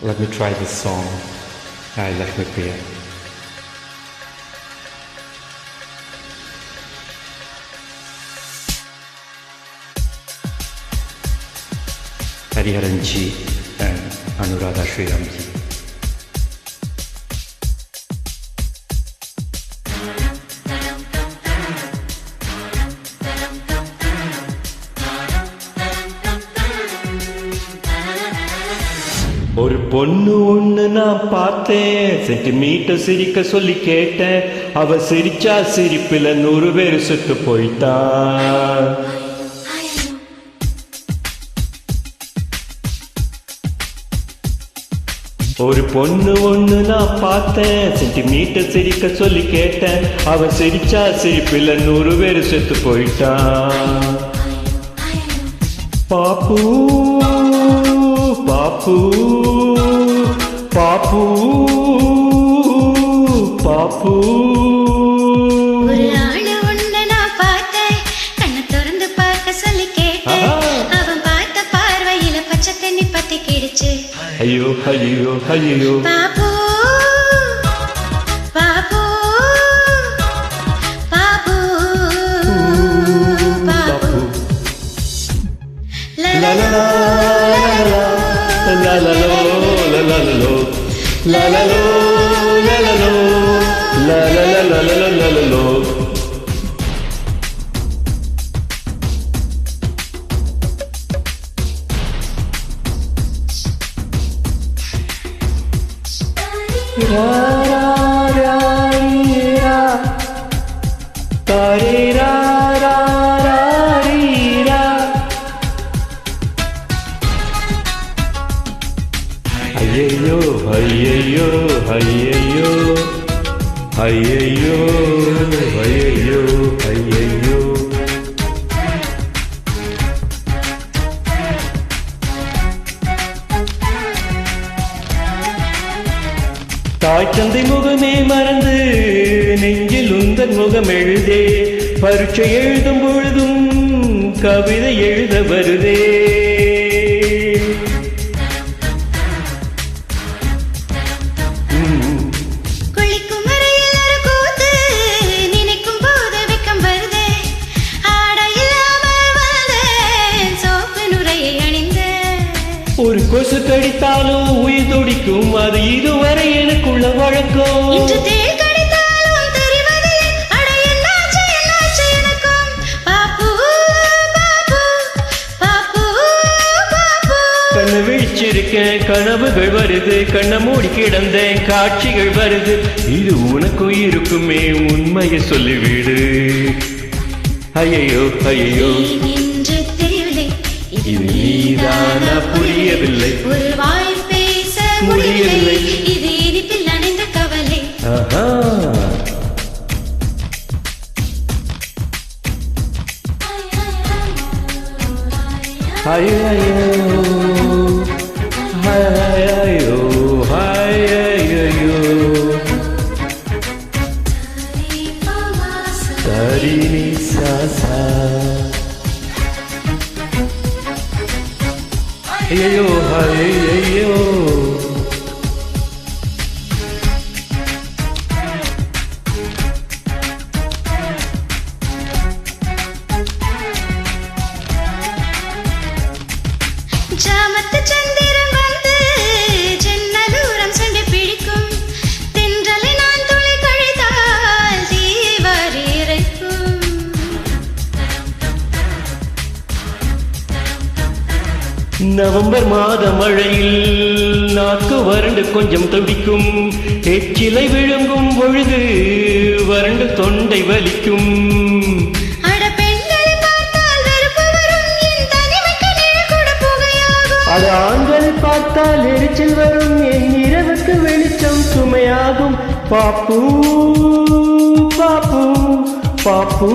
Let me try this song. I Lakshmi Priya. Hariharan ji and Anuradha Sriram ji. ஒரு பொண்ணு ஒண்ணு நான் பார்த்தேன், சென்டிமீட்டர் சிரிக்க சொல்லி கேட்டேன். அவ சிரிச்சா சிரிப்பில 100 பேர் செத்து போயிட்டான். ஒரு பொண்ணு ஒண்ணு நான் பார்த்தேன், சென்டிமீட்டர் சிரிக்க சொல்லி கேட்டேன். அவ சிரிச்சா சிரிப்பில 100 பேர் செத்து போயிட்டான். பாப்பு பாப்பு பாப்பு பாப்பு. ஒரு ஆளு ஒண்ணு நான் பார்த்தேன், கண்ணை திறந்து பார்க்க சொல்லி கேட்டேன். அவன் பார்த்த பார்வையில பச்சை தண்ணி பத்தி கிடுச்சு. ஐயோ ஐயோ ஐயோ. பாப்பு பாப்பு பாப்பு பாப்பு. லா லா லா la la lo la la lo la la lo la la lo la la la la la la la lo. ra ra ra ra ra ra ra ra. ஐயையோ ஐயையோ ஐயையோ ஐயையோ ஐயையோ ஐயையோ. தாய் தந்தை முகமே மறந்து நெஞ்சில் உந்தன் முகம் எழுதே. பரீட்சை எழுதும் பொழுதும் கவிதை எழுத வருதே. ஒரு கொசு கடித்தாலும் உயிர் துடிக்கும், அது இதுவரை எனக்குள்ள வழக்கம். கண்ணு விழிச்சிருக்கேன், கனவுகள் வருது. கண்ணை மூடி கிடந்தேன், காட்சிகள் வருது. இது உனக்கும் இருக்குமே, உண்மையை சொல்லிவிடு. ஐயையோ ஐயையோ, இது நீதானா புரியவில்லை. ஒரு வாய் பேச முடியவில்லை, இது இனிப்பில் அணைந்த கவலை. ஐயோ ஐயோ ஐயோ. சரி நீ சாசா. ஐயோ ஐயோ. ஜாமத்து சந்திரன் வந்து ஜன்னலூரம் சண்டை பிடிக்கும். தென்றலை நான் துளி கழித்தால் தீவாரி இறைக்கும். நவம்பர் மாத மழையில் நாக்கு வறண்டு கொஞ்சம் துடிக்கும். எச்சிலை விழுங்கும் பொழுது வறண்டு தொண்டை வலிக்கும். அது ஆண்களை பார்த்தால் எரிச்சல் வரும், என் இரவுக்கு வெளிச்சம் சுமையாகும். பாப்பு பாப்பு பாப்பு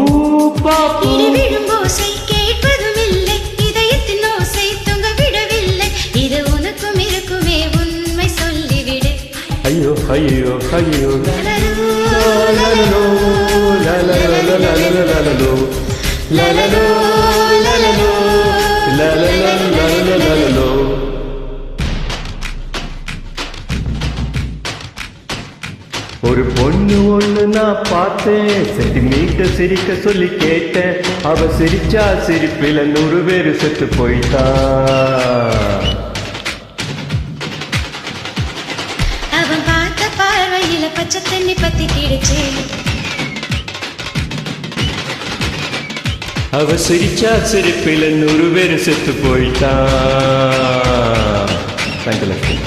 பாப்பு. விழும் ஓசை கேட்பதும் இல்லை, இதயத்தின் ஓசை தொங்க விடவில்லை. இது உனக்கும் இருக்குமே, உண்மை சொல்லிவிடு. ஐயோ ஐயோ ஐயோ. லலலோ லலலோ லலலோ லலலோ லலலோ லலலோ. ஒரு பொண்ணு ஒண்ணு நான் பார்த்தேன், சென்டிமீட்டர் சிரிக்க சொல்லி கேட்டேன். அவ சிரிச்சா சிரிப்பில 100 பேரு செத்து போயிட்டான். அவன் பார்த்த பார்வையில பச்சை தண்ணி பத்தி கிடுச்சு. அவ சிரிச்சா சிரிப்பில 100 பேரு செத்து போயிட்டான். தேங்க்யூ லட்சுமி.